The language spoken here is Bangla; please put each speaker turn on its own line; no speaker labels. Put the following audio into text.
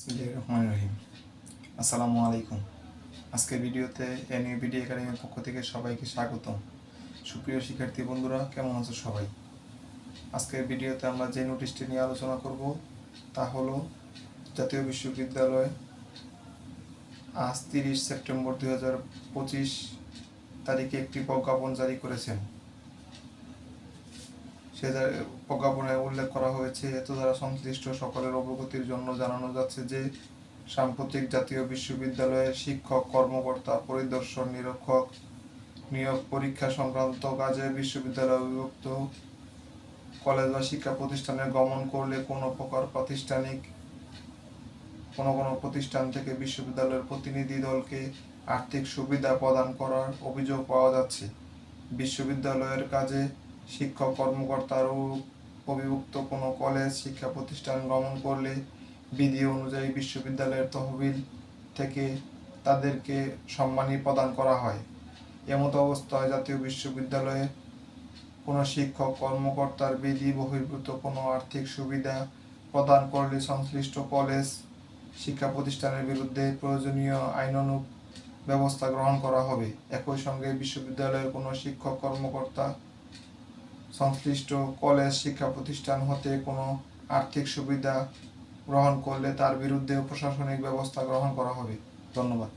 বিসমিল্লাহির রহমানির রহিম। আসসালামু আলাইকুম। আজকের ভিডিওতে এনইউবিডি একাডেমির পক্ষ থেকে সবাইকে স্বাগতম। সুপ্রিয় শিক্ষার্থী বন্ধুরা, কেমন আছো সবাই? আজকের ভিডিওতে আমরা যে নোটিশটি নিয়ে আলোচনা করব তা হলো জাতীয় বিশ্ববিদ্যালয় আজ 30 সেপ্টেম্বর 2025 তারিখে একটি প্রজ্ঞাপন জারি করেছেন। সে প্রজ্ঞাপনে উল্লেখ করা হয়েছে, এত দ্বারা সংশ্লিষ্ট সকলের অবগতির জন্য জানানো যাচ্ছে যে সাম্প্রতিক জাতীয় বিশ্ববিদ্যালয়ের শিক্ষক, কর্মকর্তা, পরিদর্শন, নিরীক্ষক নিয়োগ পরীক্ষা সংক্রান্ত কাজে বিশ্ববিদ্যালয় অধিভুক্ত কলেজ বা শিক্ষা প্রতিষ্ঠানে গমন করলে কোনো প্রতিষ্ঠান থেকে বিশ্ববিদ্যালয়ের প্রতিনিধি দলকে আর্থিক সুবিধা প্রদান করার অভিযোগ পাওয়া যাচ্ছে। বিশ্ববিদ্যালয়ের কাজে শিক্ষক, কর্মকর্তার অভিভুক্ত কোনো কলেজ, শিক্ষা প্রতিষ্ঠান গমন করলে বিধি অনুযায়ী বিশ্ববিদ্যালয়ের তহবিল থেকে তাদেরকে সম্মানী প্রদান করা হয়। এমত অবস্থায় জাতীয় বিশ্ববিদ্যালয়ে কোনো শিক্ষক, কর্মকর্তার বিধি বহির্ভূত কোনো আর্থিক সুবিধা প্রদান করলে সংশ্লিষ্ট কলেজ, শিক্ষা প্রতিষ্ঠানের বিরুদ্ধে প্রয়োজনীয় আইনানুগ ব্যবস্থা গ্রহণ করা হবে। একই সঙ্গে বিশ্ববিদ্যালয়ের কোনো শিক্ষক, কর্মকর্তা সংশ্লিষ্ট কলেজ, শিক্ষা প্রতিষ্ঠান হতে কোনো আর্থিক সুবিধা গ্রহণ করলে তার বিরুদ্ধে প্রশাসনিক ব্যবস্থা গ্রহণ করা হবে। ধন্যবাদ।